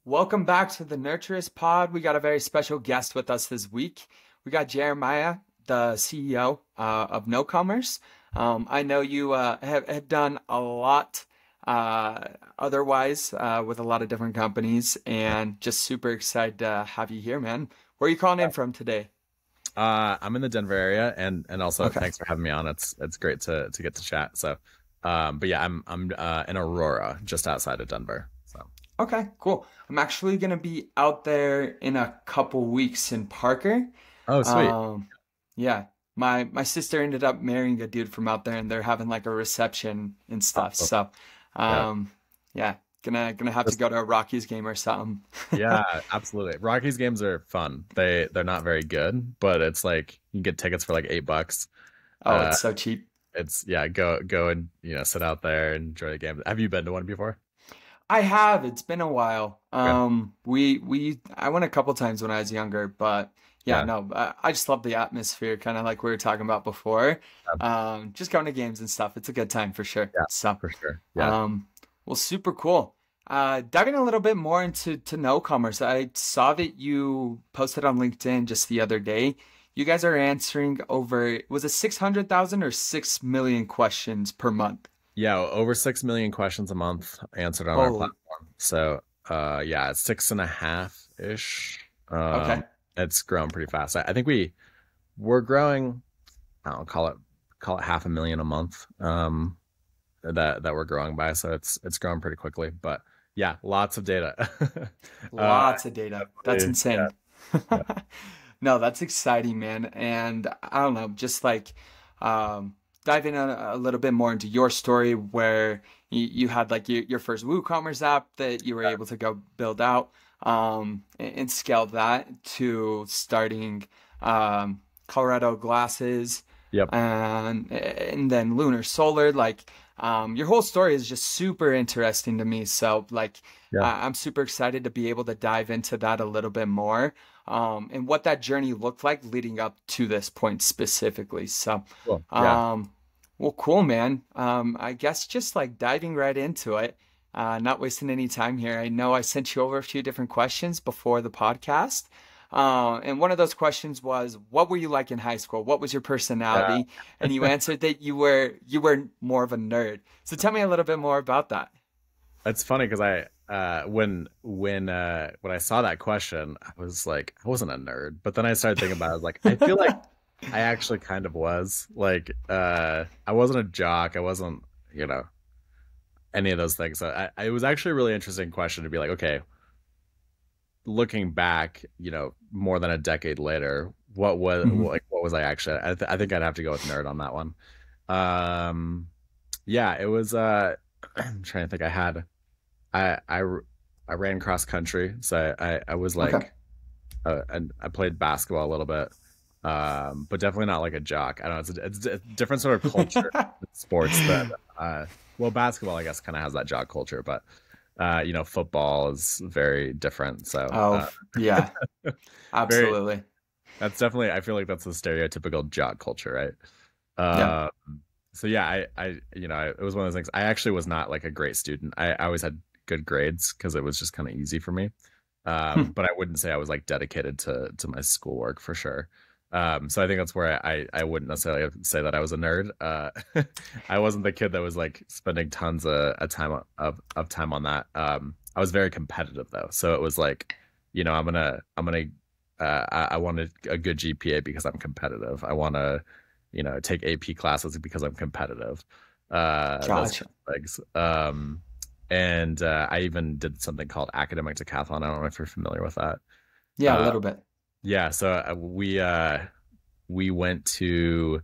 Welcome back to the Nurturist Pod. We got a very special guest with us this week. We got Jeremiah, the CEO of No Commerce. I know you have done a lot otherwise with a lot of different companies, and just super excited to have you here, man. Where are you calling in from today? I'm in the Denver area, and also Okay. thanks for having me on. It's great to get to chat. So, but yeah, I'm in Aurora, just outside of Denver. So, Okay, cool. I'm actually gonna be out there in a couple weeks in Parker. oh sweet, Um, yeah, my sister ended up marrying a dude from out there, and they're having like a reception and stuff. oh, So, yeah, um, yeah, gonna have to Just- go to a Rockies game or something. yeah, absolutely. Rockies games are fun. They're not very good, but it's like you can get tickets for like $8. Oh, Uh, it's so cheap. it's yeah, go and sit out there and enjoy the game. Have you been to one before? I have. It's been a while. Okay. I went a couple times when I was younger, but yeah, Yeah, no, I just love the atmosphere, kind of like we were talking about before. Just going to games and stuff. It's a good time for sure. yeah, So, for sure. Yeah, um, well, super cool. Diving a little bit more into to no commerce, I saw that you posted on LinkedIn just the other day. You guys are answering over, was it 600,000 or 6 million questions per month? yeah. Over 6 million questions a month answered on our Holy, platform. So, yeah, it's six and a half ish. okay. It's grown pretty fast. I think we're growing. I don't know, call it 500,000 a month. That we're growing by. So it's growing pretty quickly. But yeah, lots of data. uh, Lots of data. That's yeah, insane. yeah, No, that's exciting, man. And I don't know, just like diving a little bit more into your story where you had like your first WooCommerce app that you were able to go build out and scale that to starting Colorado Glasses yep, and then Lunar Solar. Like your whole story is just super interesting to me. So like yeah, I'm super excited to be able to dive into that a little bit more and what that journey looked like leading up to this point specifically. So, cool, yeah. um, well, cool, man. I guess just like diving right into it, not wasting any time here. I know I sent you over a few different questions before the podcast. And one of those questions was, what were you like in high school? What was your Yeah. personality? And you answered that you were more of a nerd. So tell me a little bit more about that. It's funny because when I saw that question, I was like, I wasn't a nerd, but then I started thinking about it. I was like, I feel like I actually kind of was. Like, I wasn't a jock. I wasn't, you know, any of those things. So it was actually a really interesting question to be like, okay, looking back, more than a decade later, Mhm. what was I actually? I think I'd have to go with nerd on that one. Um, yeah, it was. I'm trying to think. I I I ran cross country, so I was Okay. like, and I played basketball a little bit, but definitely not like a jock. I don't know. It's a different sort of culture in sports that, well, basketball I guess kind of has that jock culture, but football is very different. So, Oh, yeah, very absolutely. that's definitely I feel like that's the stereotypical jock culture, right? Yeah. Uh, so yeah, it was one of those things. I actually was not like a great student. I always had good grades because it was just kind of easy for me. Hmm. But I wouldn't say I was like dedicated to my schoolwork for sure. So I think that's where I wouldn't necessarily say that I was a nerd. I wasn't the kid that was like spending tons of time of time on that. I was very competitive though, so it was like, I'm gonna I wanted a good GPA because I'm competitive. I want to, take AP classes because I'm competitive. Those Gotcha. kind of things. And I even did something called academic decathlon. I don't know if you're familiar with that. Yeah, a Uh, little bit. yeah, so we went to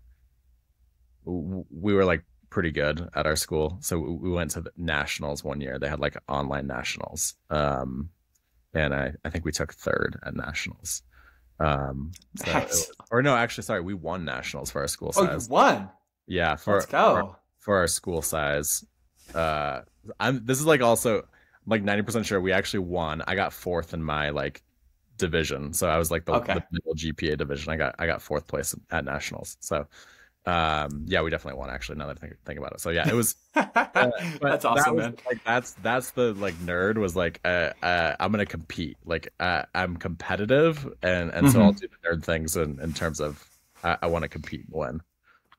we were like pretty good at our school, so we went to the nationals one year. They had like online nationals, and I think we took third at nationals. Nice. Or no, actually, sorry, we won nationals for our school Oh, you size. won. Yeah, Let's for go. for our school size. Uh, this is like also like 90% sure we actually won. I got fourth in my like division, so I was like the Okay. middle GPA division. I got fourth place at nationals. So, Yeah, we definitely won actually. Now that I think about it, so yeah, it was. But That's that awesome, was man. like that's the like nerd was like I'm gonna compete like I'm competitive and so I'll Hmm. do the nerd things in terms of I want to compete and win.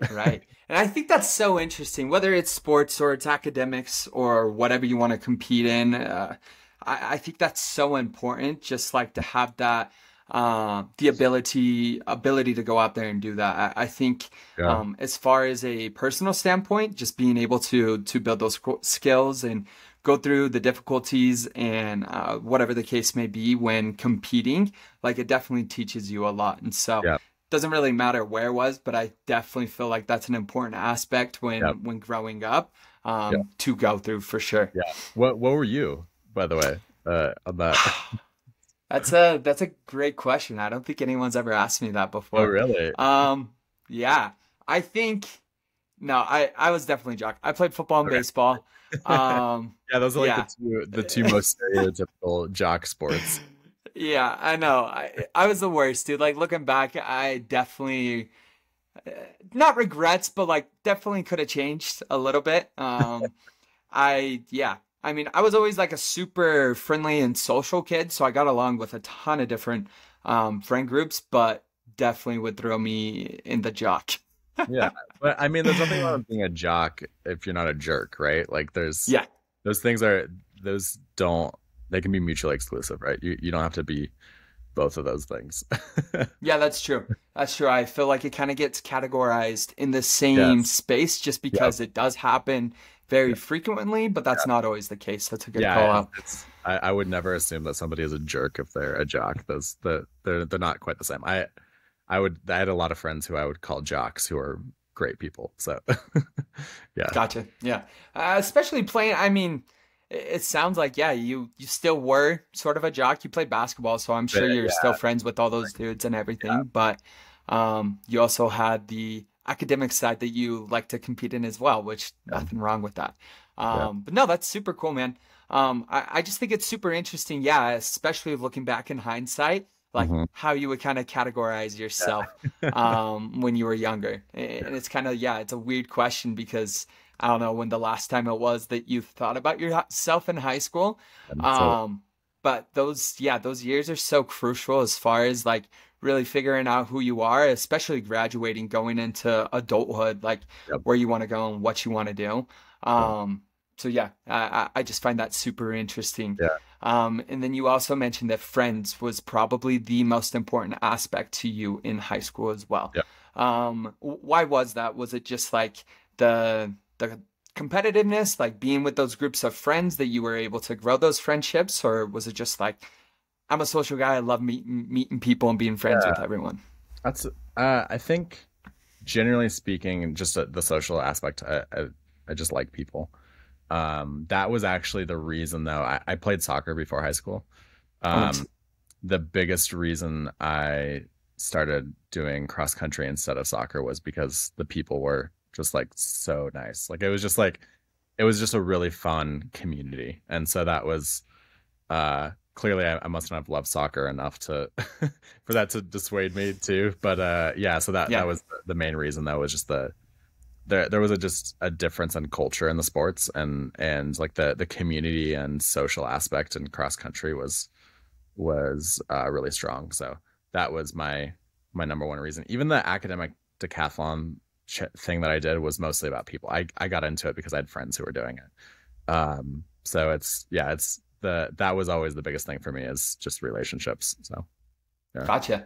Right. And I think that's so interesting, whether it's sports or it's academics or whatever you want to compete in. I think that's so important, just like to have that, the ability to go out there and do that. I think, Yeah, as far as a personal standpoint, just being able to build those skills and go through the difficulties and whatever the case may be when competing, like it definitely teaches you a lot. And so yeah, doesn't really matter where it was, but I definitely feel like that's an important aspect yeah, when growing up, yeah, to go through for sure. yeah. What were you, by the way, on that? That's a great question. I don't think anyone's ever asked me that Oh, before. really? Yeah, I think no, I was definitely jock. I played football and Okay. baseball. Yeah, those are like Yeah. the two most stereotypical jock sports. Yeah, I know. I was the worst, dude. Like looking back, I definitely not regrets, but like definitely could have changed a little bit. Yeah, I mean, I was always like a super friendly and social kid, so I got along with a ton of different friend groups, but definitely would throw me in the jock. Yeah, but I mean, there's nothing wrong with being a jock if you're not a jerk, right? Like, Yeah, those things are those don't they can be mutually exclusive, right? You don't have to be both of those things. yeah, that's true. That's true. I feel like it kind of gets categorized in the same Yes. space just Yeah. because it does happen very Yeah. frequently, but that's not always the case. That's a good Yeah. call out. I would never assume that somebody is a jerk if they're a jock. They're not quite the same. I had a lot of friends who I would call jocks who are great people. So yeah. Gotcha. Yeah. Especially playing, I mean, it sounds like, yeah, you still were sort of a jock. You played basketball, so I'm But sure you're yeah, still friends with all those dudes and everything. But you also had the academic side that you like to compete in as well, which yeah, nothing wrong with that. yeah. But no, that's super cool, man. I just think it's super interesting. Yeah, especially looking back in hindsight, like Hmm. how you would kind of categorize yourself Yeah. when you were younger. And it's kind of, yeah, it's a weird question because I don't know when the last time it was that you thought about yourself in high school. And so Um, but those years are so crucial as far as like really figuring out who you are, especially graduating, going into adulthood, like yep, where you want to go and what you want to do. yeah, So yeah, I just find that super interesting. yeah, And then you also mentioned that friends was probably the most important aspect to you in high school as well. yeah. Why was that? Was it just like the competitiveness, like being with those groups of friends that you were able to grow those friendships, or was it just like I'm a social guy, I love meeting people and being friends Yeah. with everyone? That's I think generally speaking, just the social aspect, I just like people. That was actually the reason though. I played soccer before high school. Oh, nice. Um, the biggest reason I started doing cross country instead of soccer was because the people were just like so nice. Like it was just a really fun community. And so that was clearly I must not have loved soccer enough to for that to dissuade me too. But yeah, so that Yeah, was the main reason though was just there was just a difference in culture in the sports and like the community and social aspect in cross country was really strong. So that was my number one reason. Even the academic decathlon thing that I did was mostly about people. I got into it because I had friends who were doing it. So it's that was always the biggest thing for me is just relationships. So yeah, gotcha.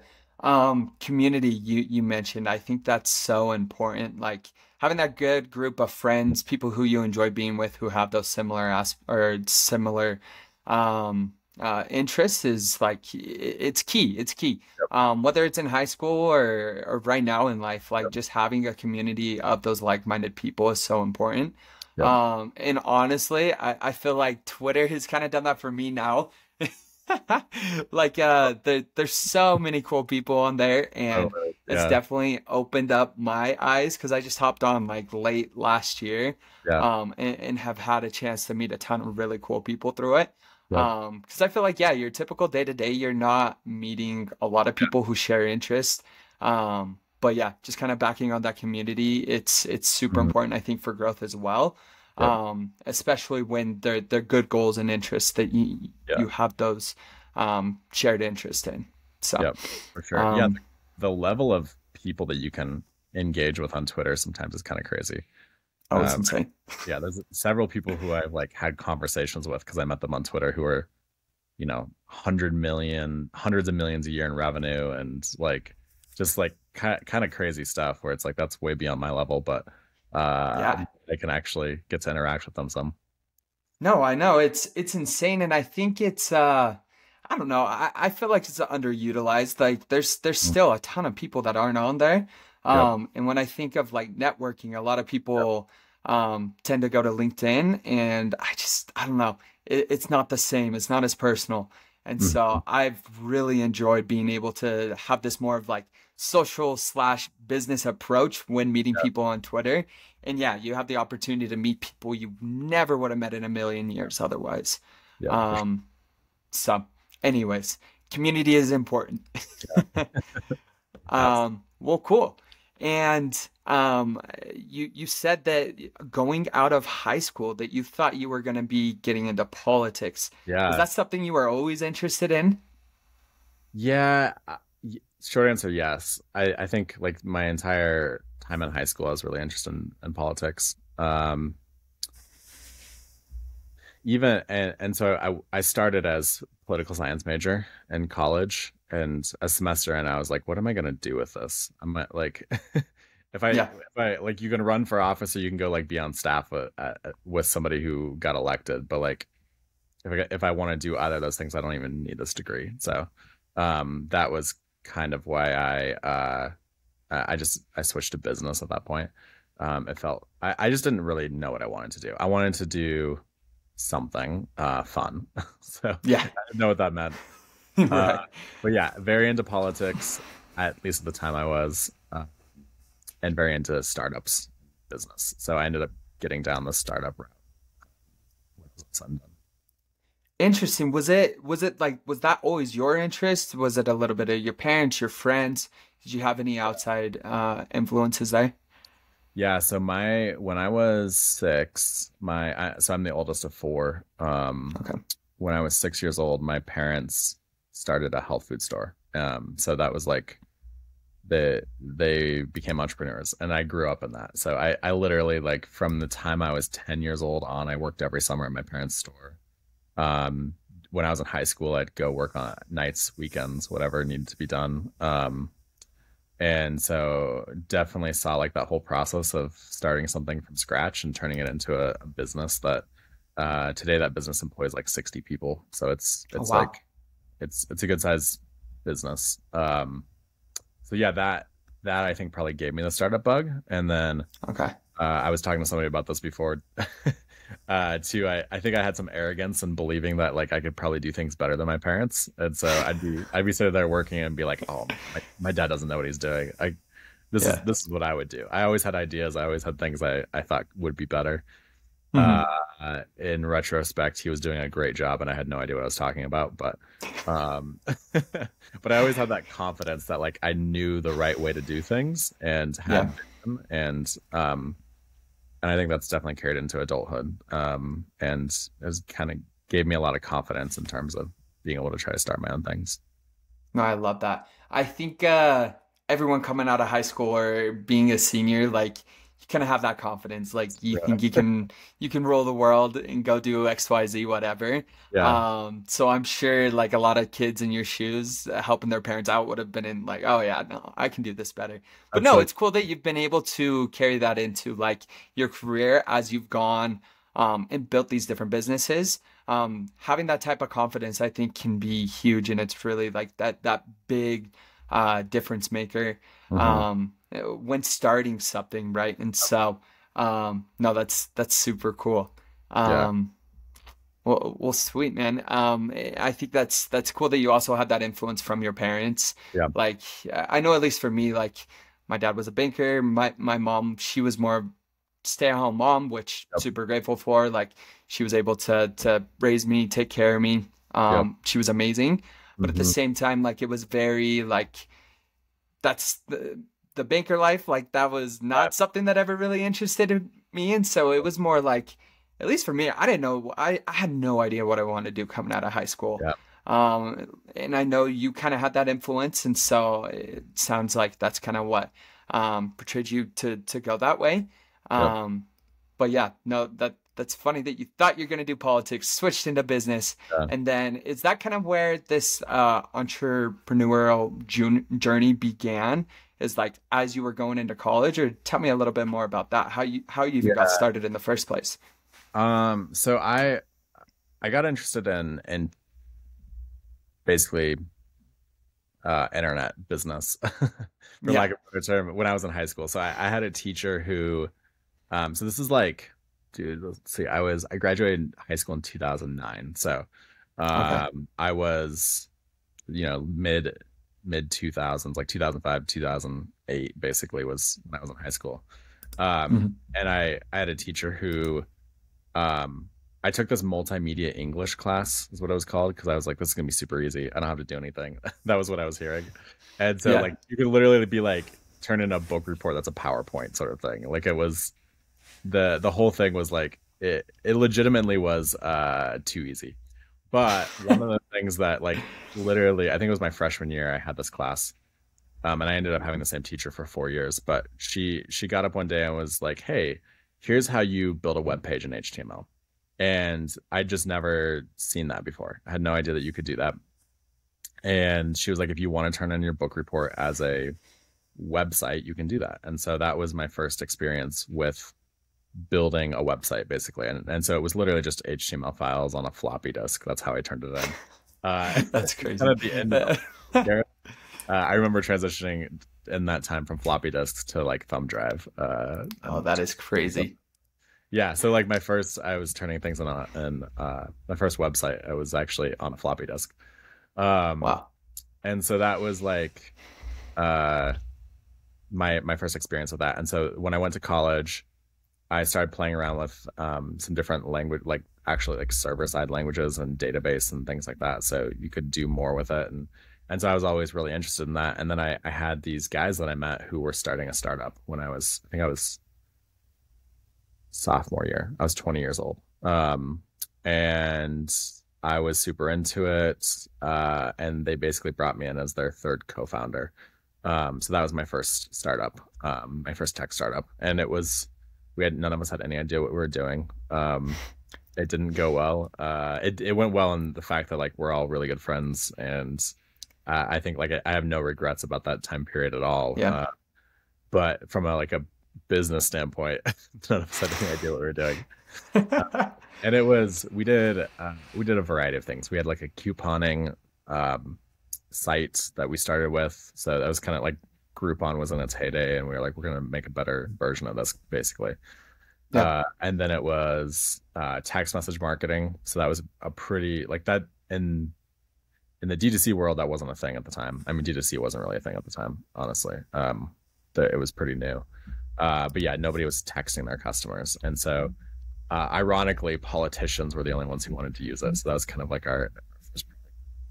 Community you mentioned, I think that's so important. Like having that good group of friends, people who you enjoy being with, who have those similar interests is like it's key. It's key. yep, Whether it's in high school or right now in life, like yep, just having a community of those like-minded people is so important. yep. And honestly, I feel like Twitter has kind of done that for me now. Like there's so many cool people on there Oh, and really? it's Yeah, definitely opened up my eyes because I just hopped on like late last year yeah, and have had a chance to meet a ton of really cool people through it. yep, Because I feel like yeah, your typical day to day, you're not meeting a lot of people who share interest. But yeah, just kind of backing on that community. It's super Mhm. important, I think, for growth as well. Yep. Especially when they're good goals and interests that Yeah. you have those shared interest in. So, Yep. For sure. Yeah. um, The level of people that you can engage with on Twitter sometimes is kind of crazy. oh, it's Um, insane. yeah, there's several people who I've like had conversations with because I met them on Twitter who are, 100 million, hundreds of millions a year in revenue and like just like kind of crazy stuff where it's like that's way beyond my level, but Yeah. I can actually get to interact with them some. No, I know it's insane, and I think it's I don't know. I feel like it's underutilized. Like there's Mm. still a ton of people that aren't on there. Yep. And when I think of like networking, a lot of Yep. people tend to go to LinkedIn, and I don't know. It's not the same. It's not as personal. And Mhm. so I've really enjoyed being able to have this more of like social slash business approach when meeting Yep. people on Twitter. And yeah, you have the opportunity to meet people you never would have met in a million years otherwise. Yep. For sure. Um, so, anyways, community is important. Absolutely. Well, cool. And you said that going out of high school that you thought you were going to be getting into politics. Was Yeah. that something you were always interested in? Yeah. Short answer, yes. I think like my entire time in high school, I was really interested in politics. And so I started as political science major in college, and a semester in I was like, what am I gonna do with this? Like Yeah. if I like you can run for office or you can go like be on staff with somebody who got elected, but like if I want to do either of those things, I don't even need this degree. So that was kind of why I switched to business at that point. It felt I just didn't really know what I wanted to do. I wanted to do something fun. So I Yeah. didn't know what that meant. Uh, Right. but yeah, very into politics, at least at the time I was, and very into startups business. So I ended up getting down the startup route. Interesting. Was it like was that always your interest? Was it a little bit of your parents, your friends? Did you have any outside influences there? Yeah, so my when I was six, so I'm the oldest of four. Okay. When I was 6 years old, my parents started a health food store. So that was like they became entrepreneurs, and I grew up in that. So I literally like from the time I was 10 years old on, I worked every summer at my parents' store. Um, when I was in high school, I'd go work on nights, weekends, whatever needed to be done. And so definitely saw like that whole process of starting something from scratch and turning it into a business that today that business employs like 60 people. So Oh it's wow. like it's a good size business. So yeah, that I think probably gave me the startup bug. And then Okay. I was talking to somebody about this before too. I think I had some arrogance in believing that like I could probably do things better than my parents. And so I'd be sitting there working and be like, oh, my dad doesn't know what he's doing. Yeah. This is what I would do. I always had ideas. I always had things I thought would be better. Hmm. In retrospect, he was doing a great job, and I had no idea what I was talking about. But I always had that confidence that like I knew the right way to do things and Yeah. had vision, and I think that's definitely carried into adulthood. And it was kind of gave me a lot of confidence in terms of being able to try to start my own things. No, I love that. I think everyone coming out of high school or being a senior, like you kind of have that confidence. Like you Yeah. think you can rule the world and go do XYZ, whatever. Yeah. So I'm sure like a lot of kids in your shoes helping their parents out would have been in like, oh yeah, no, I can do this better. But That's no, like, it's cool that you've been able to carry that into like your career as you've gone and built these different businesses. Having that type of confidence, I think, can be huge, and it's really like that big difference maker mhm. when starting something, right? And so, no, that's super cool. Yeah. Um, well, sweet man. I think that's cool that you also had that influence from your parents. Yeah. Like, I know at least for me, like my dad was a banker. My mom, she was more stay-at-home mom, which Yep. super grateful for. Like, she was able to raise me, take care of me. Yep. She was amazing. But at the Hmm. same time, like it was very like that's the banker life, like that was Yeah, not something that ever really interested me. And so it was more like, at least for me, I didn't know, I had no idea what I wanted to do coming out of high school. yeah, And I know you kind of had that influence. And so it sounds like that's kind of what portrayed you to go that way. yep, Um, but yeah, no, that's funny that you thought you're going to do politics, switched into business. yeah. And then is that kind of where this entrepreneurial journey began? Is like as you were going into college, or tell me a little bit more about that, how you even got Yeah. started in the first place. So I got interested in basically internet business, for Yeah. lack of a better term, when I was in high school. So I had a teacher who, so this is like, dude, let's see, I graduated high school in 2009. So, Okay. I was, mid 2000s, like 2005, 2008, basically was when I was in high school. Mhm. And I had a teacher who, um, I took this multimedia English class, is what it was called, because I was like, this is gonna be super easy. I don't have to do anything. That was what I was hearing. And so Yeah. like you could literally be like turn in a book report that's a PowerPoint sort of thing. Like it was the whole thing was like it legitimately was too easy. But one of the things that like literally I think it was my freshman year I had this class. And I ended up having the same teacher for 4 years. But she got up one day and was like, "Hey, here's how you build a web page in HTML." And I just never seen that before. I had no idea that you could do that. And she was like, "If you want to turn in your book report as a website, you can do that." And so that was my first experience with building a website, basically. And so it was literally just HTML files on a floppy disk. That's how I turned it in. That's Kind crazy. of the end of it. I remember transitioning in that time from floppy disks to like thumb drive. Oh, And that is crazy. yeah, so like I was turning things in my first website, I was actually on a floppy disk. Um, Wow. and so that was like uh my first experience with that. And so when I went to college, I started playing around with some different language, like actually like server side languages and database and things like that. So you could do more with it. And so I was always really interested in that. And then I had these guys that I met who were starting a startup when I think I was sophomore year. I was 20 years old. And I was super into it. And they basically brought me in as their third co-founder. So that was my first startup, my first tech startup. And none of us had any idea what we were doing. It didn't go well. It went well in the fact that like we're all really good friends. And I think like I have no regrets about that time period at all. Yeah. But from a business standpoint, none of us had any idea what we were doing. Uh, and we did a variety of things. We had like a couponing site that we started with. So that was kind of like Groupon was in its heyday, and we were like, we're gonna make a better version of this, basically. Yeah. And then it was text message marketing. So that was a pretty like that in the D2C world, that wasn't a thing at the time. I mean, D2C wasn't really a thing at the time, honestly. It was pretty new. But yeah, nobody was texting their customers. And so, ironically, politicians were the only ones who wanted to use it. So that was kind of like our first,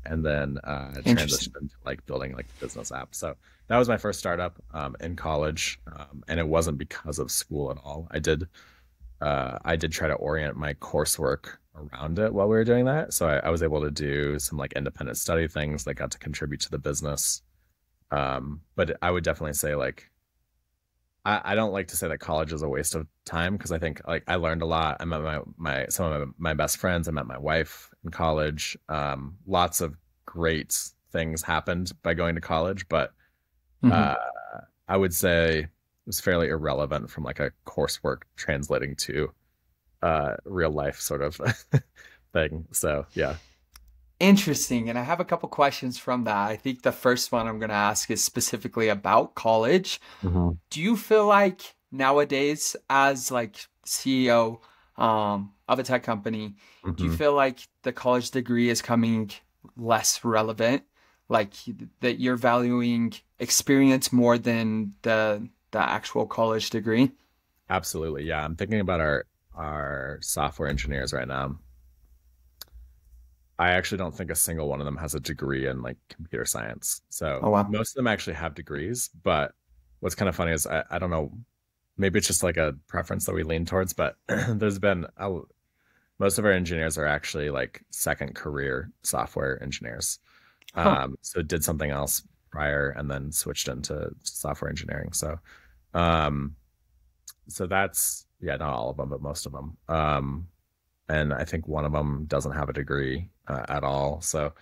and then Interesting. transitioned into like building like a business app. So that was my first startup in college. And it wasn't because of school at all. I did try to orient my coursework around it while we were doing that. So I was able to do some like independent study things that got to contribute to the business. But I would definitely say like I don't like to say that college is a waste of time because I think like I learned a lot. I met some of my best friends. I met my wife in college. Lots of great things happened by going to college, but Hmm. uh, I would say it was fairly irrelevant from like a coursework translating to real life sort of thing. So yeah. Interesting. And I have a couple questions from that. I think the first one I'm going to ask is specifically about college. Mhm. Do you feel like nowadays, as like CEO of a tech company, do you Mhm. feel like the college degree is coming less relevant? Like that you're valuing experience more than the actual college degree? Absolutely. Yeah. I'm thinking about our software engineers right now. I actually don't think a single one of them has a degree in like computer science. So Oh wow. most of them actually have degrees, but what's kind of funny is I don't know, maybe it's just like a preference that we lean towards, but there's been most of our engineers are actually like second career software engineers. Huh. So did something else prior and then switched into software engineering. Um, so that's, yeah, not all of them, but most of them. And I think one of them doesn't have a degree at all. So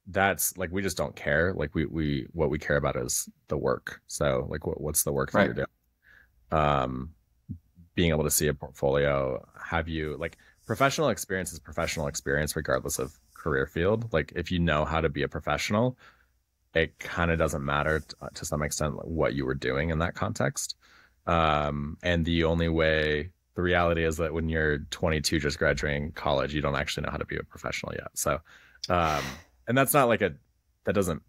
that's like, we just don't care. Like what we care about is the work. So like, what's the work that Right. you're doing? Um, being able to see a portfolio, have you like professional experience is professional experience regardless of career field. Like if you know how to be a professional, it kind of doesn't matter to some extent what you were doing in that context. And the only way, the reality is that when you're 22 just graduating college, you don't actually know how to be a professional yet. So um and that's not like a, that doesn't,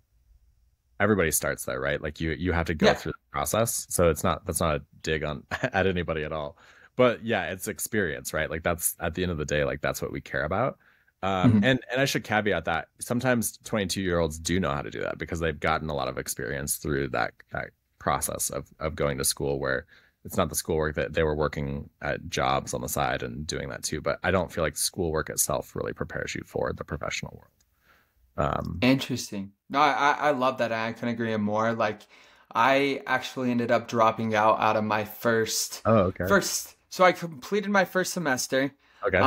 everybody starts there, right? Like you have to go Yeah. through the process. So it's not, that's not a dig on at anybody at all. But yeah, it's experience, right? Like that's at the end of the day, like that's what we care about. Mhm. And I should caveat that sometimes 22-year-olds do know how to do that because they've gotten a lot of experience through that process of going to school where it's not the schoolwork, that they were working at jobs on the side and doing that too. But I don't feel like schoolwork itself really prepares you for the professional world. Um, Interesting. No, I love that. I couldn't agree more. Like, I actually ended up dropping out of my oh, okay. so I completed my first semester. Okay.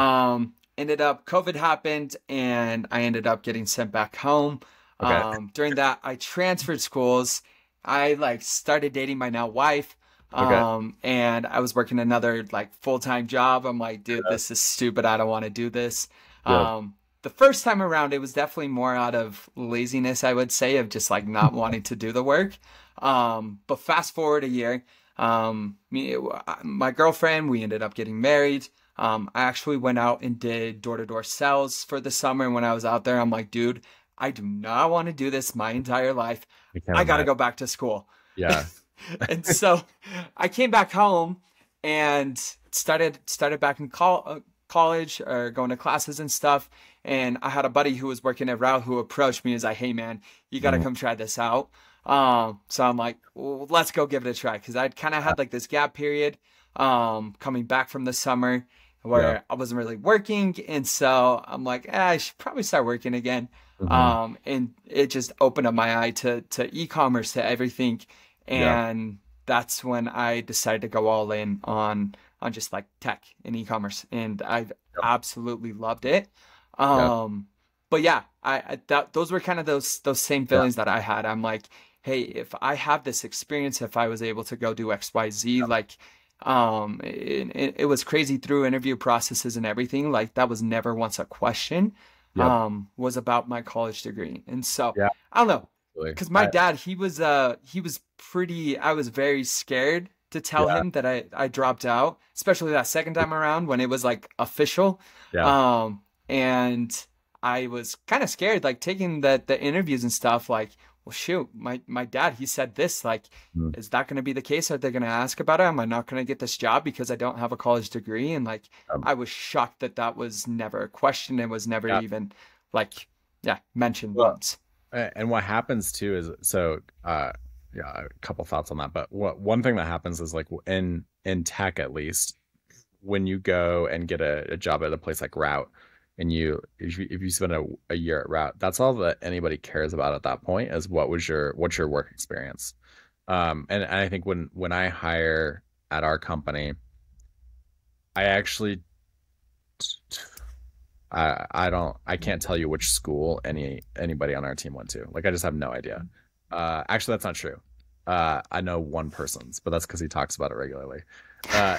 Ended up COVID happened and I ended up getting sent back home. Okay. During that, I transferred schools. I like started dating my now wife. Okay. And I was working another like full-time job. I'm like, dude, Yeah. this is stupid. I don't want to do this. Yeah. The first time around, it was definitely more out of laziness, I would say, of just like not wanting to do the work. But fast forward a year, my girlfriend, we ended up getting married. I actually went out and did door-to-door sales for the summer. And when I was out there, I'm like, dude, I do not want to do this my entire life. I can't I got to imagine. go back to school. Yeah. And so I came back home and started back in college or going to classes and stuff. And I had a buddy who was working at Route who approached me and was like, "Hey man, you got to Mm, come try this out." So I'm like, well, "Let's go give it a try," because I'd kind of had like this gap period, coming back from the summer yeah. where I wasn't really working, and so I'm like, I should probably start working again. Hmm. And it just opened up my eye to e-commerce, to everything, Yeah. and that's when I decided to go all in on just like tech and e-commerce, and I've Yep. absolutely loved it. Yeah. Um, but yeah, those were kind of those same Yeah. feelings that I had. I'm like, hey, if I have this experience, if I was able to go do XYZ, like, it was crazy through interview processes and everything. Like that was never once a question. Yep. Was about my college degree, and so Yeah. I don't know, Absolutely. because my dad, he was pretty. I was very scared to tell Yeah. him that I dropped out, especially that second time around when it was like official. Yeah. Um, and I was kind of scared, like taking the interviews and stuff. Like, well, shoot, my dad, he said this. Like, Mm. is that going to be the case? Are they going to ask about it? Am I not going to get this job because I don't have a college degree? And like, Um, I was shocked that that was never a question. It was never yeah. even like, yeah, mentioned Well, once. and what happens too is so yeah, a couple thoughts on that. But what one thing that happens is like in tech at least, when you go and get a job at a place like Route, and if you spend a year at Route, that's all that anybody cares about at that point is what's your work experience. And I think when I hire at our company, I actually I can't tell you which school anybody on our team went to. Like I just have no idea. Actually, that's not true. I know one person's, but that's because he talks about it regularly. Uh,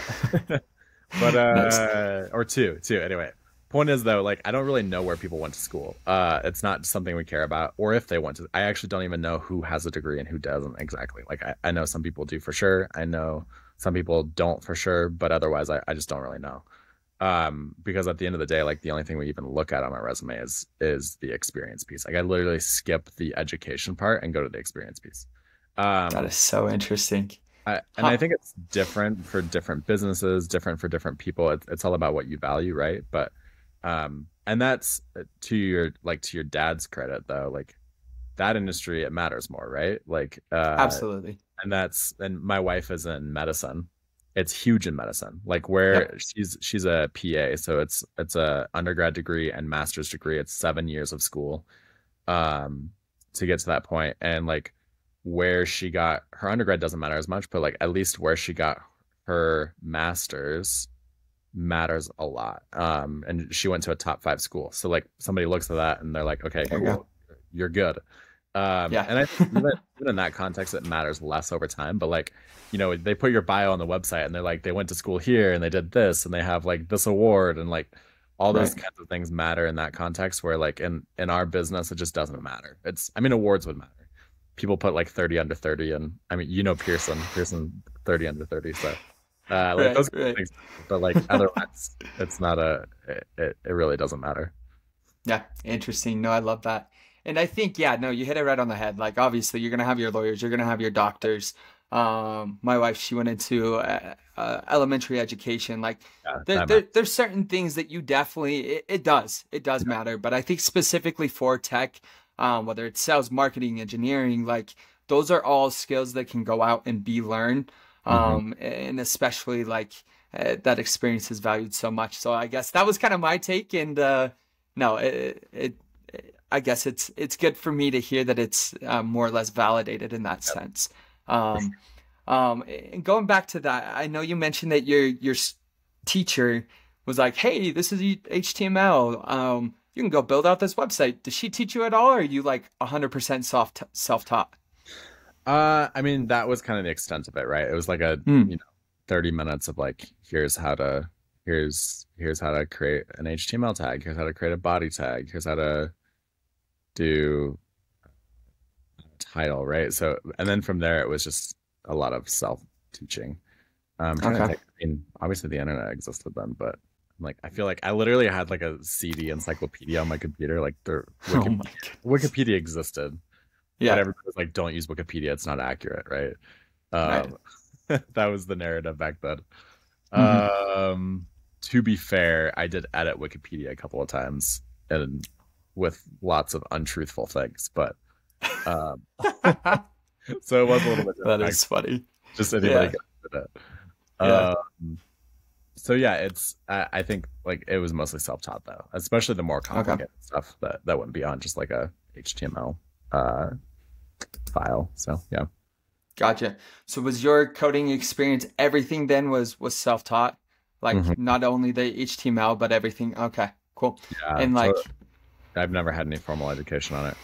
but Nice. or two anyway. Point is though, like I don't really know where people went to school. It's not something we care about, or if they went to. I actually don't even know who has a degree and who doesn't exactly. Like I know some people do for sure. I know some people don't for sure, but otherwise, I just don't really know. Because at the end of the day, like the only thing we even look at on my resume is the experience piece. Like I literally skip the education part and go to the experience piece. That Um, is so interesting. and I Huh. think it's different for different businesses, different for different people. It's all about what you value, right? But and that's to your to your dad's credit though, like that industry it matters more, right? Like Absolutely. and my wife is in medicine. It's huge in medicine. Like Yep. where she's a PA, so it's a undergrad degree and master's degree. It's 7 years of school um to get to that point. And like where she got her undergrad doesn't matter as much, but like at least where she got her master's matters a lot. And she went to a top 5 school. So like somebody looks at that and they're like, okay, There you go. cool, you're good. Yeah. And I think even in that context, it matters less over time. But like, they put your bio on the website and they're like, they went to school here and they did this and they have like this award and like all those Right. kinds of things matter in that context. Where like in our business, it just doesn't matter. I mean, awards would matter. People put like 30 under 30, and I mean, Pearson 30 under 30. So like Right. those kind of Right. things, but like otherwise, it's not it really doesn't matter. Yeah, interesting. No, I love that. And I think, yeah, no, you hit it right on the head. Like, obviously, you're gonna have your lawyers, you're gonna have your doctors. My wife, she went into elementary education. Like, Yeah, that matters. there's certain things that you definitely, it does matter. But I think specifically for tech, whether it's sales, marketing, engineering, like those are all skills that can go out and be learned. Hmm. And especially like that experience is valued so much. So I guess that was kind of my take. And no, I guess it's good for me to hear that it's more or less validated in that Yep, sense. for Um, sure. and going back to that, I know you mentioned that your teacher was like, "Hey, this is HTML. You can go build out this website." Does she teach you at all, or are you like 100% self-taught? I mean, that was kind of the extent of it, right? It was like a, Hmm. 30 minutes of like, here's how to create an HTML tag, here's how to create a body tag, here's how to do title, right? So, and then from there, it was just a lot of self-teaching. I'm trying to Okay. think. I mean, obviously the internet existed then, but like, I feel like I literally had like a CD encyclopedia on my computer. Like the Oh my goodness. Wikipedia existed, but Yeah. everybody was like, "Don't use Wikipedia; it's not accurate," right? Right. Um, that was the narrative back then. Hmm. Um, to be fair, I did edit Wikipedia a couple of times and with lots of untruthful things, but um, so it was a little bit That different back is funny. then. Just anybody Yeah. could do it. Yeah. So yeah, I think like it was mostly self-taught though, especially the more Okay. complicated stuff that went beyond just like a HTML uh file. So yeah. Gotcha. So was your coding experience everything then was self-taught? Like Mhm. not only the HTML, but everything. Okay, cool. Yeah. And So like, I've never had any formal education on it.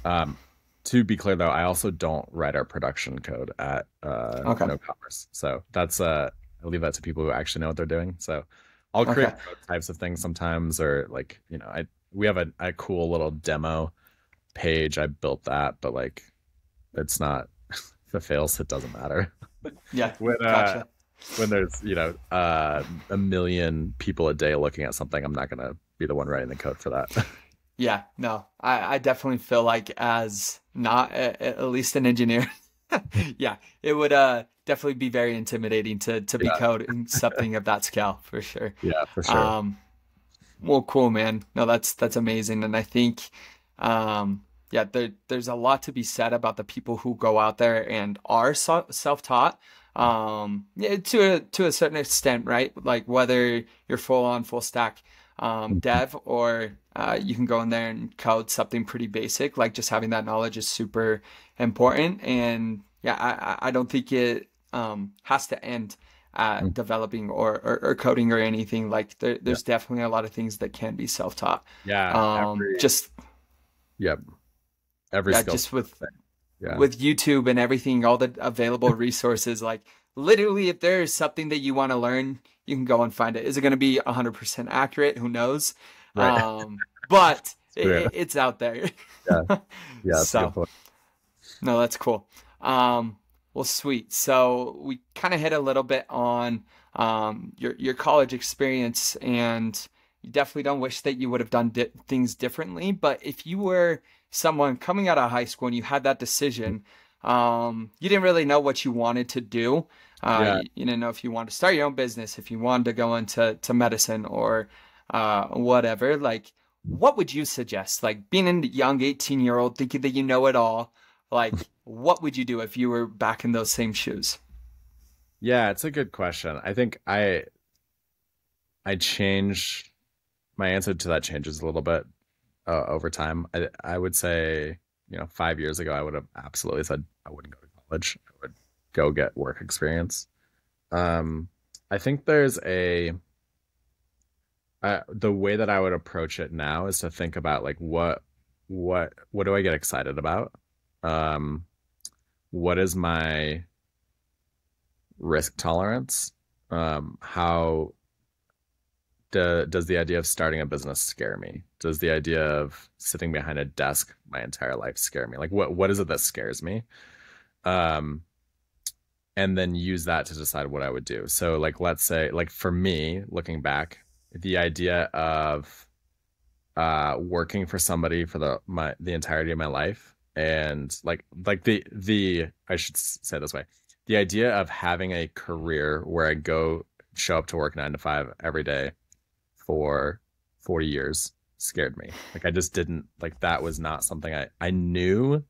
Um, to be clear though, I also don't write our production code at okay, No Commerce. So that's I leave that to people who actually know what they're doing. So I'll okay. create prototypes of things sometimes, or like, I we have a cool little demo page. I built that, but like it's not if it fails, it doesn't matter. Yeah, When gotcha. there's, a million people a day looking at something, I'm not gonna be the one writing the code for that. Yeah, no, I definitely feel like as not at least an engineer, yeah, it would definitely be very intimidating to be Yeah, coding something of that scale for sure. yeah, for sure. Um, Well, cool, man. No, that's amazing, and I think, yeah, there's a lot to be said about the people who go out there and are self-taught. Yeah, to a certain extent, right? Like whether you're full on full stack dev or you can go in there and code something pretty basic. Like just having that knowledge is super important, and yeah, I don't think it has to end at developing or coding or anything. Like Yeah, there's definitely a lot of things that can be self-taught. yeah. Every Just Yep, every yeah, skill. just with Yeah, YouTube and everything, all the available resources, like literally if there is something that you want to learn, you can go and find it. Is it going to be 100% accurate? Who knows? right. But Yeah, it's out there. yeah, yeah. That's a good So point. no, that's cool. Well, sweet. So we kind of hit a little bit on your college experience, and you definitely don't wish that you would have done things differently. But if you were someone coming out of high school and you had that decision, you didn't really know what you wanted to do. Yeah, You didn't know if you wanted to start your own business, if you wanted to go into medicine or whatever. Like, what would you suggest? Like being a young 18-year-old thinking that you know it all, like what would you do if you were back in those same shoes? Yeah, it's a good question. I think I change my answer to that changes a little bit over time. I would say, 5 years ago, I would have absolutely said I wouldn't go to college. I would go get work experience. Um, I think there's the way that I would approach it now is to think about like what do I get excited about? Um, what is my risk tolerance? How does the idea of starting a business scare me? Does the idea of sitting behind a desk my entire life scare me? Like what is it that scares me? Um, and then use that to decide what I would do. So like let's say like for me, looking back, the idea of working for somebody for the entirety of my life and like the I should say it this way. The idea of having a career where I go show up to work 9 to 5 every day for 40 years scared me. Like I just didn't like that was not something I knew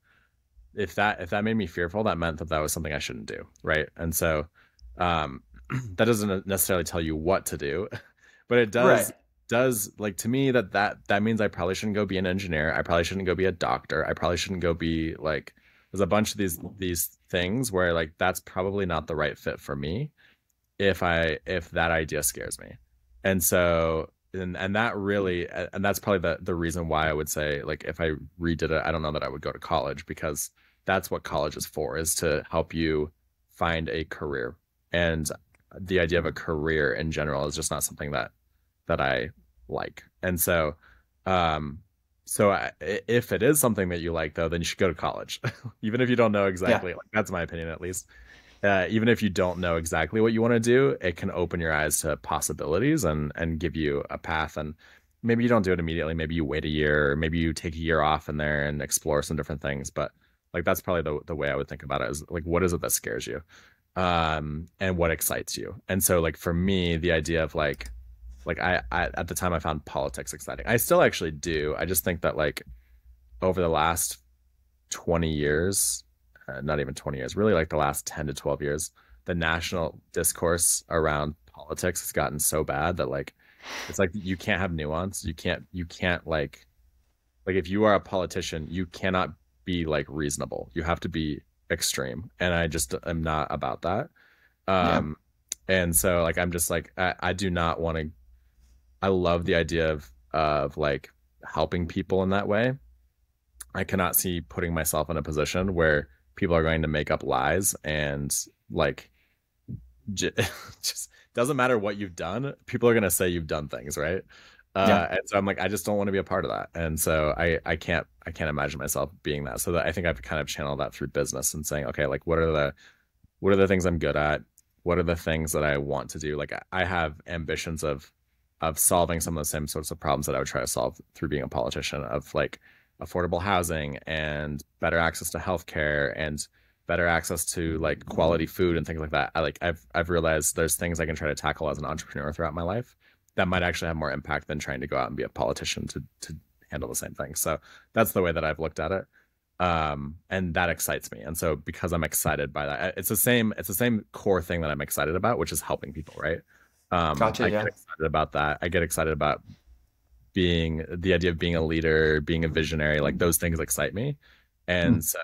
if that made me fearful, that meant that that was something I shouldn't do, right? And so um that doesn't necessarily tell you what to do, but it Right. does like to me that means I probably shouldn't go be an engineer. I probably shouldn't go be a doctor. I probably shouldn't go be like there's a bunch of these things where like that's probably not the right fit for me if that idea scares me. And so and that really and that's probably the reason why I would say like if I redid it, I don't know that I would go to college because that's what college is for, is to help you find a career. And the idea of a career in general is just not something that I like. And so if it is something that you like though, then you should go to college. Even if you don't know Yeah. exactly, like that's my opinion at least. Even if you don't know exactly what you want to do, it can open your eyes to possibilities and give you a path. And maybe you don't do it immediately. Maybe you wait a year, or maybe you take a year off in there and explore some different things. But like that's probably the way I would think about it is like what is it that scares you? And what excites you. And so like for me, the idea of like I at the time I found politics exciting. I still actually do. I just think that like over the last 20 years, not even 20 years, really like the last 10 to 12 years, the national discourse around politics has gotten so bad that like it's like you can't have nuance. You can't like if you are a politician, you cannot be like reasonable. You have to be extreme. And I just am not about that. Yeah. Um and so like I'm just like I do not want to I love the idea of like helping people in that way. I cannot see putting myself in a position where people are going to make up lies and like j- just doesn't matter what you've done. People are going to say you've done things, right? Yeah. And so I'm like, I just don't want to be a part of that. And so I can't imagine myself being that. So that I think I've kind of channeled that through business and saying, okay, like what are the things I'm good at? What are the things that I want to do? Like I have ambitions of solving some of the same sorts of problems that I would try to solve through being a politician, of like affordable housing and better access to healthcare and better access to like quality food and things like that. I've realized there's things I can try to tackle as an entrepreneur throughout my life that might actually have more impact than trying to go out and be a politician to handle the same thing. So that's the way that I've looked at it. And that excites me. And so because I'm excited by that, it's the same core thing that I'm excited about, which is helping people, right? Gotcha. I get Yeah. excited about that. I get excited about being the idea of being a leader, being a visionary, like those things excite me. Mm. And so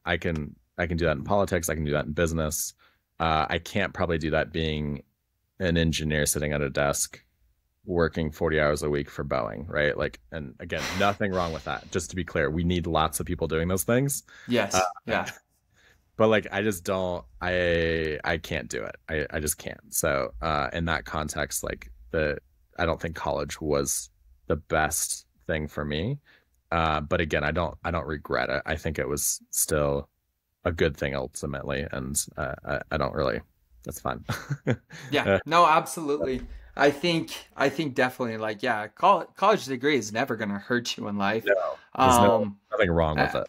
I can do that in politics, I can do that in business. I can't probably do that being an engineer sitting at a desk working 40 hours a week for Boeing, right? Like, and again, nothing wrong with that. Just to be clear, we need lots of people doing those things. Uh, Yes. Yeah. but like I just don't I can't do it. I just can't. So in that context, like the I don't think college was the best thing for me. But again, I don't regret it. I think it was still a good thing ultimately, and I don't really. That's fine. Yeah. Uh, No, absolutely. I think definitely like yeah, college degree is never gonna hurt you in life. no, there's Um, nothing wrong with uh, it.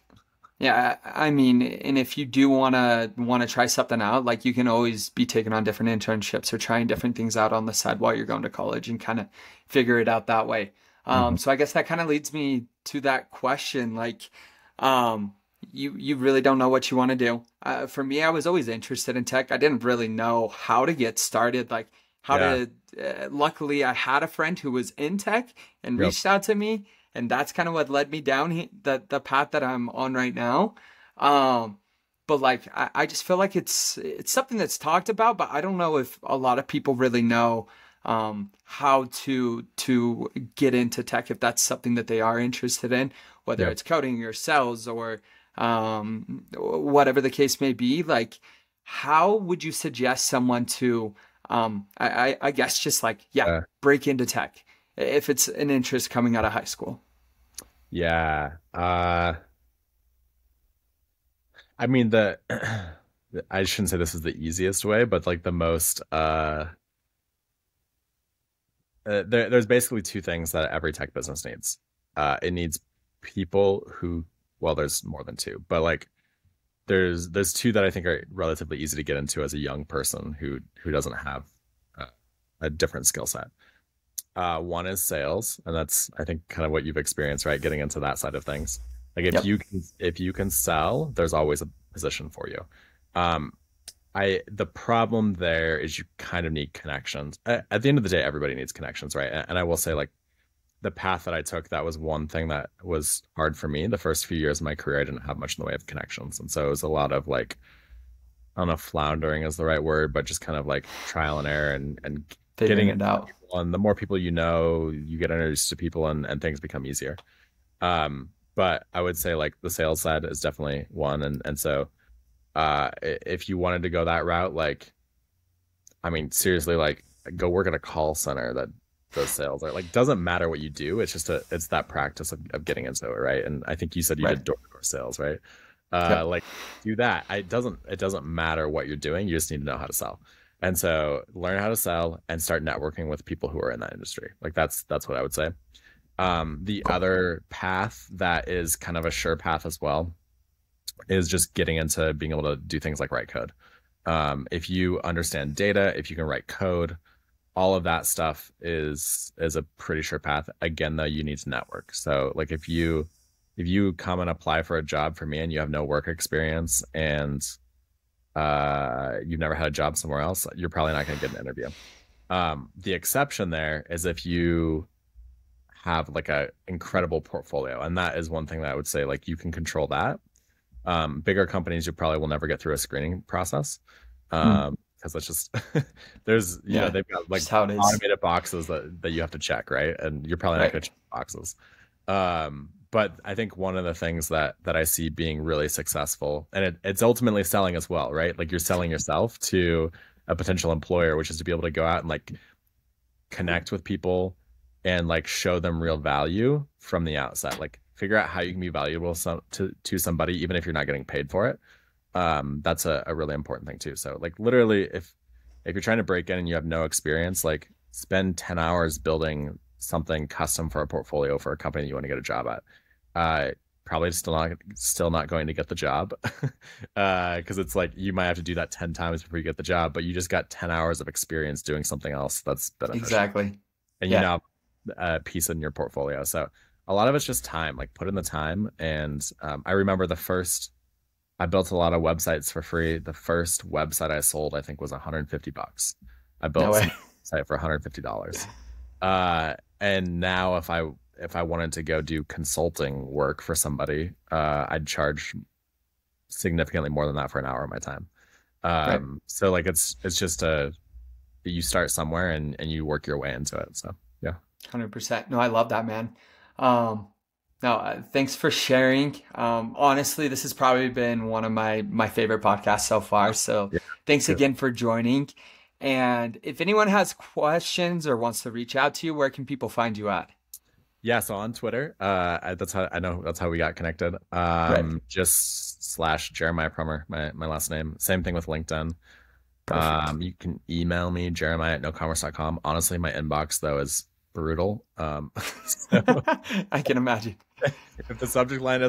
yeah, I mean, and if you do wanna try something out, like you can always be taking on different internships or trying different things out on the side while you're going to college and kind of figure it out that way. Mhm. So I guess that kind of leads me to that question, like, um, you really don't know what you want to do. For me, I was always interested in tech. I didn't really know how to get started, like how Yeah. to. Luckily, I had a friend who was in tech and Yep. reached out to me, and that's kind of what led me down the path that I'm on right now. Um, but like I just feel like it's something that's talked about, but I don't know if a lot of people really know how to get into tech if that's something that they are interested in, whether Yep. it's coding or sales or whatever the case may be. Like, how would you suggest someone to, I guess just like, yeah, Uh, break into tech if it's an interest coming out of high school? yeah. I mean the I shouldn't say this is the easiest way, but like the most there's basically two things that every tech business needs. It needs people who, well, there's more than two, but like there's two that I think are relatively easy to get into as a young person who doesn't have uh, a different skill set. One is sales, and that's I think kind of what you've experienced, right? Getting into that side of things. Like Yep. if you can sell, there's always a position for you. Um, I the problem there is you kind of need connections. At the end of the day, everybody needs connections, right? And I will say, like the path that I took, that was one thing that was hard for me. The first few years of my career, I didn't have much in the way of connections, and so it was a lot of like I don't know if floundering is the right word, but just kind of like trial and error and Figuring getting it out. people. And the more people you know, you get introduced to people and things become easier. But I would say like the sales side is definitely one. And so if you wanted to go that route, like, I mean, seriously, like go work at a call center that does sales or like doesn't matter what you do. It's just it's that practice of getting into it. Right. And I think you said you Right. did door-to-door sales, right? Yep. Like do that. It doesn't matter what you're doing. You just need to know how to sell. And so learn how to sell and start networking with people who are in that industry. Like that's what I would say. The other path that is kind of a sure path as well is just getting into being able to do things like write code. If you understand data, if you can write code, all of that stuff is a pretty sure path. Again, though, you need to network. So like if you come and apply for a job for me and you have no work experience and you've never had a job somewhere else, you're probably not going to get an interview. The exception there is if you have like a incredible portfolio, and that is one thing that I would say like you can control that. Bigger companies, you probably will never get through a screening process. Hmm. Because that's just there's Yeah. they've got like Just how it is. automated boxes that you have to check, right? And you're probably not Right. going to check boxes. But I think one of the things that I see being really successful, and it's ultimately selling as well, right? Like you're selling yourself to a potential employer, which is to be able to go out and like connect with people and like show them real value from the outset. Like figure out how you can be valuable to somebody, even if you're not getting paid for it. That's a really important thing too. So like literally if you're trying to break in and you have no experience, like spend 10 hours building something custom for a portfolio for a company you want to get a job at. Probably still not going to get the job because it's like you might have to do that 10 times before you get the job, but you just got 10 hours of experience doing something else that's beneficial. Exactly. And you Yeah. now have a piece in your portfolio. So a lot of it's just time, like put in the time. And I remember I built a lot of websites for free. The first website I sold, I think, was $150. I No built way. some site for $150. And now if I wanted to go do consulting work for somebody, I'd charge significantly more than that for an hour of my time. Right. So like it's just you start somewhere and you work your way into it. So yeah. 100%. No, I love that, man. Um, no, thanks for sharing. Honestly, this has probably been one of my favorite podcasts so far. So Yeah. thanks Too. again for joining. And if anyone has questions or wants to reach out to you, where can people find you at? Yeah, so on Twitter, that's how I know that's how we got connected. Right. Just slash Jeremiah Prummer, my last name. Same thing with LinkedIn. Perfect. You can email me, jeremiah@nocommerce.com. Honestly, my inbox though is brutal. So I can imagine. if the subject line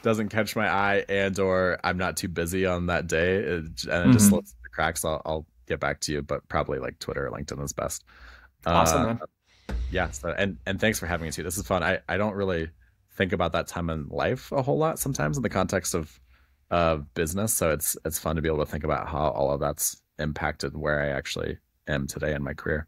doesn't catch my eye and or I'm not too busy on that day and it just Hmm. slips through the cracks, I'll get back to you. But probably like Twitter or LinkedIn is best. Awesome, Uh, man. yeah. So and thanks for having me too. This is fun. I don't really think about that time in life a whole lot sometimes in the context of business. So it's fun to be able to think about how all of that's impacted where I actually am today in my career.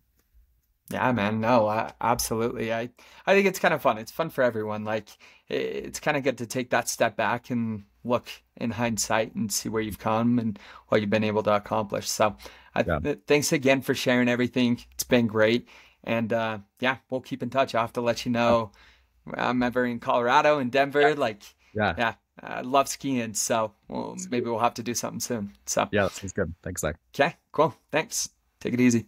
Yeah, man. No, absolutely. I think it's kind of fun. It's fun for everyone. Like it's kind of good to take that step back and look in hindsight and see where you've come and what you've been able to accomplish. So, Yeah. thanks again for sharing everything. It's been great. And yeah, we'll keep in touch. I'll have to let you know I'm ever in Colorado and Denver. Like, Yeah. yeah, I love skiing. So maybe we'll have to do something soon. So, Yeah, that sounds good. Thanks, Zach. okay, cool. Thanks. Take it easy.